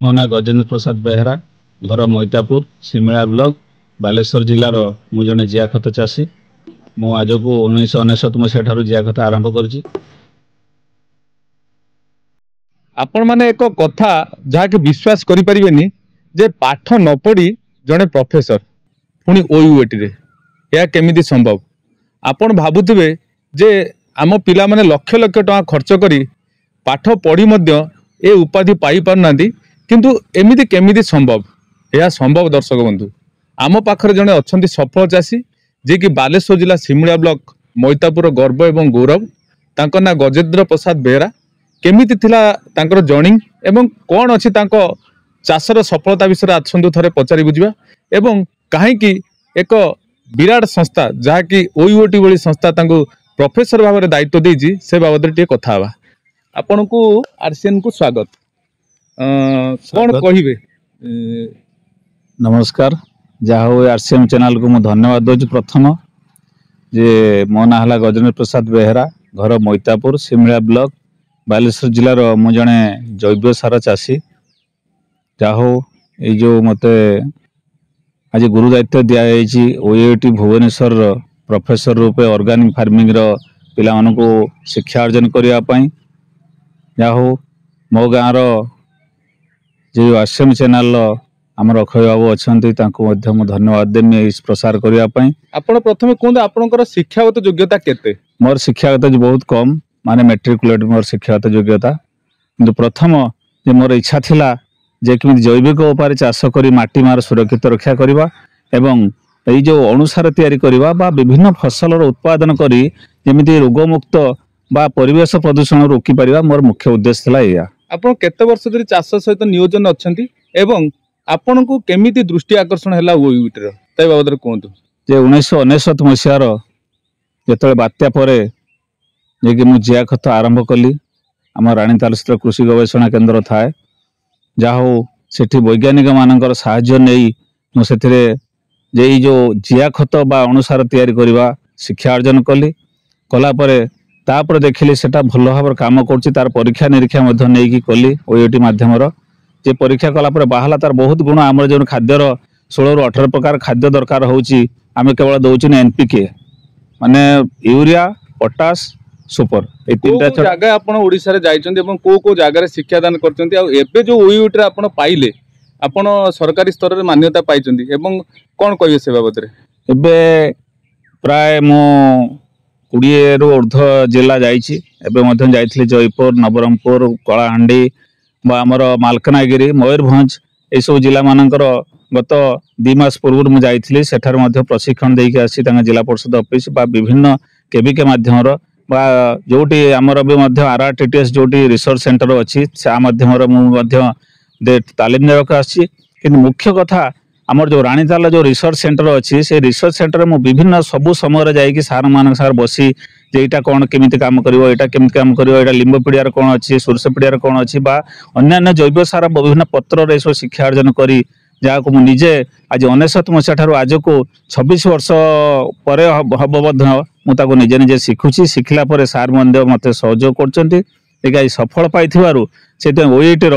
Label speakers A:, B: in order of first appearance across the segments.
A: मो ना गजेन्द्र प्रसाद बेहरा घर मैतापुर सिमिला ब्लॉक बालेश्वर जिलार मु जने जिया खत चाषी मु आज को 1999 मसीहा जिया खत आरंभ कर
B: आपण माने एक कथा जहा कि विश्वास करि परिबेनी जे पाठ न पढ़ी जने प्रोफेसर पुणी ओयूएटी रे या केमिति संभव। आपण भाबुथिबे जे आम पिला माने लक्ष लक्ष टका खर्च करी पाठ पढ़ी मध्य ए उपाधि पाई पारनांती किंतु एमिति केमिति संभव। यह संभव दर्शक बंधु आम पाखरे जने अछंती सफल चाषी जे कि बालेश्वर जिला सिमिला ब्लॉक मैतापुर गर्व एवं गौरव तांको ना गजेन्द्र प्रसाद बेहरा केमिति थिला तांकर जर्निंग एवं कौन अच्छी चाषर सफलता विषय आसतु थे पचारि बुझा एवं कहीं एक विराट संस्था जहाँकि ओयूएटी भली संस्था तांको प्रोफेसर भाव में दायित्व देजी से बाबद टे कथा हवा। आपण को आरसीएन को स्वागत कौन कहिबे।
A: नमस्कार जहा हो आरसीएम चैनल को मुझे धन्यवाद दूँ। प्रथम जे मो ना है गजेन्द्र प्रसाद बेहरा घर मैतापुर सिमिला ब्लॉक बालेश्वर जिलार मु जने जैव सार चाषी जहा हो ये जो मते आज गुरु दायित्व दिखाई ओयूएटी भुवनेश्वर प्रोफेसर रूपे ऑर्गेनिक फार्मिंग पिला मानकु शिक्षा अर्जन करने जहा हो मो गाँव जो आरसीएम चैनल आमर अक्षय बाबू अच्छा धन्यवाद देमी प्रसार करने।
B: आपण प्रथम कहते आपंकर शिक्षागत योग्यता केते।
A: मोर शिक्षागत बहुत कम माने मेट्रिकुलेट मोर शिक्षागत योग्यता किंतु प्रथम जे मोर इच्छा थिला जे कि जैविक उपाय चाष करी माटी मार सुरक्षित रक्षा करबा एवं ये जो अनुसार तैयारी करबा बा विभिन्न फसल उत्पादन करी जेमिति रोगमुक्त बा परिवेश प्रदूषण रोकी परिबा मोर मुख्य उद्देश्य थिला। या
B: आपण केते वर्ष धरि चाष सहित नियोजन अछंती एवं आपण को केमिति दृष्टि आकर्षण हैला ओयूएटी रो तै बाबद कहंतु।
A: जे 1999 मसीहा रो जेतले बात्या परे जे कि मु जिया खत आरंभ कली आम रानी तालुस्तर कृषि गवेषणा केन्द्र थाए जहा हो सेठी वैज्ञानिक मानकर साहाय्य नहीं मुझे जे जो जिया खत बा अनुसार तैयारी करवा शिक्षा अर्जन कली कलापर तापर देखिली सेटा भल भाव काम कर तार परीक्षा निरीक्षा नहीं कली ओयूएटी माध्यम जे परीक्षा कलापर बाहला तार बहुत गुण आम जो खाद्यर 16 ରୁ 18 प्रकार खाद्य दरकार होची आमे केवल दउछु एनपीके माने यूरिया पोटास सुपर ए तीनटा
B: जगह आपण ओडिसा रे जाइछन्ती एवं को जगह शिक्षादान करछन्ती आ एबे जो ओयूएटी रे आपण पाइले आपण सरकारी स्तर रे मान्यता पाइछन्ती एवं कोन कहिए से बाबत रे।
A: एबे प्राय मो 20 रु ऊर्ध्व जिला जाइछि एबे मध्य जाइथिले जयपुर नवरंगपुर कलाहांडी बा हमर मालकानगिरी मयूरभंज ए सब जिला मानकर गत 2 मास पूर्व मु जाइथिले सेठार मध्य प्रशिक्षण देके आसी तांगा जिला परिषद ऑफिस बा विभिन्न केबीके माध्यम बा जोटी आमर भी मध्य आरआरटीटीएस जोटी रिसर्च सेंटर अच्छी से माध्यम मुझे तालीम देवाक आसी किंतु मुख्य कथा आमर जो रानीताल जो रिसर्च सेंटर अच्छी से रिसर्च सेंटर में विभिन्न सबु समय जाकि सार मान सार बसी जे एटा कौन केमिति काम करिवो एटा केमिति काम करिवो एटा लिंब पीड़ियार कौन अच्छी सोरस पीड़ियार कौन अच्छी बा अन्य जैव सार विभिन्न पत्र रे सब शिक्षा अर्जन करी जहाँ को मुझे आज 19 मसीहा ठारू आज को 26 वर्ष पर हम मुझे निजे निजे शिखुची शिखला पर सार मत सहयोग कर सफल पाई से ओयूएटी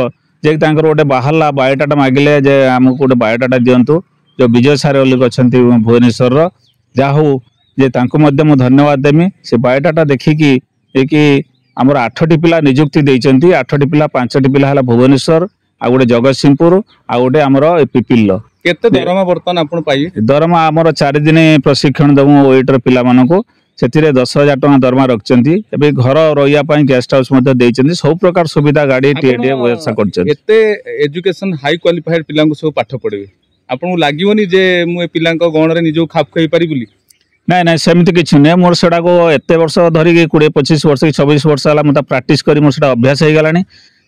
A: जे गोटे बाहर बायोडाटा मागिले जे आमको गोटे बायोडाटा दिंतु जो विजय सार अच्छा भुवनेश्वर जहा हो जे मुझे धन्यवाद देमी से बायोडाटा देखिकी कि आमर 8टी पिला नियुक्ति देइचंती 8टी पिला 5टी पिला है भुवनेश्वर आ गोटे जगतसिंहपुर आ गोटे आमर पिपिल
B: केते दरमा बर्तन आपण पाई
A: दरमा आमर 4 दिन प्रशिक्षण दमु ओयूएटी पिला मानको सेतिरे 10,000 टका दरमा रखचंती एबे घर रहिया पई गेस्ट हाउस मध्ये देइचंती सब प्रकार सुविधा गाड़ी टीएडी व्यवस्था करचंती।
B: एते एजुकेशन हाई क्वालिफाइड पिलांको सब पाठ पढिबे आपन लागिवनी जे मु ए पिलांको गण रे निजो खाप खई पारि बुली
A: नहीं नहीं सेमती किसी नहीं मोर सेटा को एते वर्ष धरिक 20-25 वर्ष 26 वर्ष है मतलब प्राक्ट करी मोर सेटा अभ्यास हो गलानी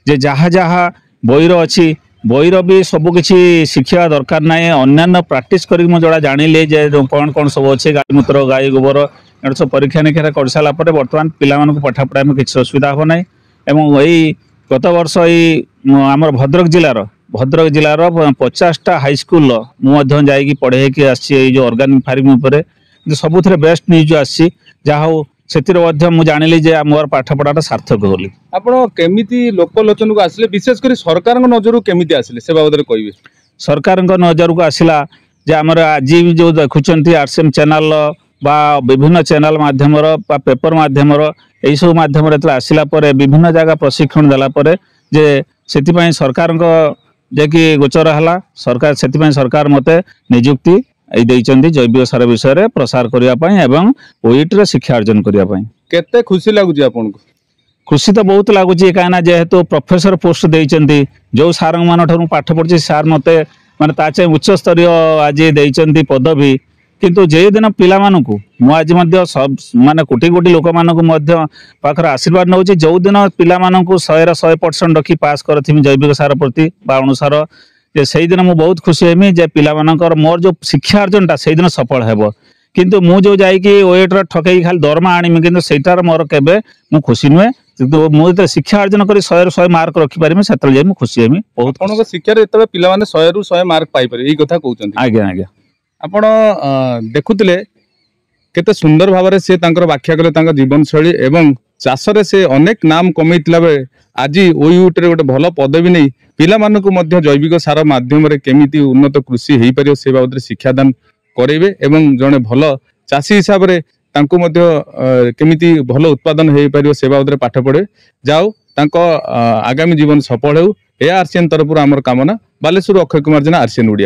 A: जे जहाँ जहाँ बईर अच्छी बईर भी सबकि शिक्षा दरकार ना अन्य प्राक्ट कर जोड़ा जानिले जे कौन कौन सब अच्छे गाई मूत्र गाई गोबर एट सब परीक्षा निरीक्षा कर सारापर बर्तमान पिला पाठ पढ़ा में किसी असुविधा हम ना यही गत वर्ष यही आम भद्रक जिलार 50टा हाईस्कल मुझे पढ़े आसी जो ऑर्गेनिक फार्मिंग सबुथ बेस्ट न्यूज आसी जहा हो ସେଥିରେ ମଧ୍ୟ ମୁଁ ଜାଣିଲି ଯେ ମୋର ପାଠପଢ଼ାଟା ସାର୍ଥକ ବୋଲି।
B: ଆପଣ କେମିତି ଲୋକଲୋଚନକୁ ଆସିଲେ, ବିଶେଷ କରି ସରକାରଙ୍କ ନଜରକୁ କେମିତି ଆସିଲେ ସେ ବାବଦରେ କହିବେ?
A: ସରକାରଙ୍କ ନଜରକୁ ଆସିଲା ଯେ ଆମର ଆଜି ଯେଉଁ ଦେଖୁଛନ୍ତି RCM ଚ୍ୟାନେଲ বা বিভিন্ন ଚ୍ୟାନେଲ ମାଧ୍ୟମର ବା ପେପର ମାଧ୍ୟମର ଏଇସବୁ ମାଧ୍ୟମରେ ଯେତେବେଳେ ଆସିଲା ପରେ ବିଭିନ୍ନ ଜାଗା ପ୍ରଶିକ୍ଷଣ ଦେଲା ପରେ ଯେ ସେଥିପାଇଁ ସରକାରଙ୍କ ଯେକି ଗୋଚର ହେଲା, ସରକାର ମୋତେ ନିଯୁକ୍ତି ଦେଇଛନ୍ତି ଜୈବିକ ସାର ବିଷୟରେ ପ୍ରସାର କରିବା ପାଇଁ ଏବଂ OETରେ ଶିକ୍ଷା ଅର୍ଜନ କରିବା ପାଇଁ।
B: କେତେ ଖୁସି ଲାଗୁଛି ଆପଣଙ୍କୁ?
A: ଖୁସି ତ ବହୁତ ଲାଗୁଛି, କାହିଁକିନା ଯେହେତୁ ପ୍ରଫେସର ପୋଷ୍ଟ ଦେଇଛନ୍ତି, ଯେଉଁ ସାରଙ୍କମାନଙ୍କଠାରୁ ମୁଁ ପାଠ ପଢ଼ିଛି ସାର୍ ମୋତେ ମାନେ ତା ଚାହିଁ ଉଚ୍ଚସ୍ତରୀୟ ଆଜି ଦେଇଛନ୍ତି ପଦବୀ। କିନ୍ତୁ ଯେଉଁଦିନ ପିଲାମାନଙ୍କୁ ମୁଁ ଆଜି ମଧ୍ୟ ମାନେ କୋଟି କୋଟି ଲୋକମାନଙ୍କୁ ମଧ୍ୟ ପାଖରେ ଆଶୀର୍ବାଦ ନେଉଛି, ଯେଉଁଦିନ ପିଲାମାନଙ୍କୁ 100ରେ 100% ରଖି ପାସ୍ କରିଥିବି ଜୈବିକ ସାର ପ୍ରତି ବା ଅଣୁସାର, ଯେ ସେଇଦିନ ମୁଁ ବହୁତ ଖୁସି ହେମି ଯେ ପିଲାମାନଙ୍କର ମୋର ଯେଉଁ ଶିକ୍ଷା ଅର୍ଜନଟା ସେଇଦିନ ସଫଳ ହେବ। କିନ୍ତୁ ମୁଁ ଯେଉଁ ଯାଇକି OETର ଠକେଇକି ଖାଲି ଦରମା ଆଣିବି, କିନ୍ତୁ ସେଇଟାର ମୋର କେବେ ମୁଁ ଖୁସି ନୁହେଁ। କିନ୍ତୁ ମୁଁ ଯେତେବେଳେ ଶିକ୍ଷା ଅର୍ଜନ କରି 100ରୁ 100 ମାର୍କ ରଖିପାରିବି ସେତେବେଳେ ଯାଇ ମୁଁ ଖୁସି ହେମି। ବହୁତ
B: ଆପଣଙ୍କ ଶିକ୍ଷାରେ ଯେତେବେଳେ ପିଲାମାନେ 100ରୁ 100 ମାର୍କ ପାଇପାରିବେ, ଏଇ କଥା କହୁଛନ୍ତି?
A: ଆଜ୍ଞା ଆଜ୍ଞା।
B: ଆପଣ ଦେଖୁଥିଲେ କେତେ ସୁନ୍ଦର ଭାବରେ ସେ ତାଙ୍କର ବ୍ୟାଖ୍ୟା କଲେ ତାଙ୍କ ଜୀବନଶୈଳୀ ଏବଂ ଚାଷରେ ସେ ଅନେକ ନାମ କମେଇଥିଲା ବେଳେ ଆଜି OETରେ ଗୋଟେ ଭଲ ପଦବୀ ନେଇ ପିଲାମାନଙ୍କୁ ମଧ୍ୟ ଜୈବିକ ସାର ମାଧ୍ୟମରେ କେମିତି ଉନ୍ନତ କୃଷି ହେଇପାରିବ ସେ ବାବଦରେ ଶିକ୍ଷାଦାନ କରେଇବେ ଏବଂ ଜଣେ ଭଲ ଚାଷୀ ହିସାବରେ ତାଙ୍କୁ ମଧ୍ୟ କେମିତି ଭଲ ଉତ୍ପାଦନ ହେଇପାରିବ ସେ ବାବଦରେ ପାଠ ପଢ଼େ। ଯାଉ ତାଙ୍କ ଆଗାମୀ ଜୀବନ ସଫଳ ହେଉ, ଏହା RCN ତରଫରୁ ଆମର କାମନା। ବାଲେଶ୍ୱର ଅକ୍ଷୟ କୁମାର ଜେନା, RCN ଓଡ଼ିଆ।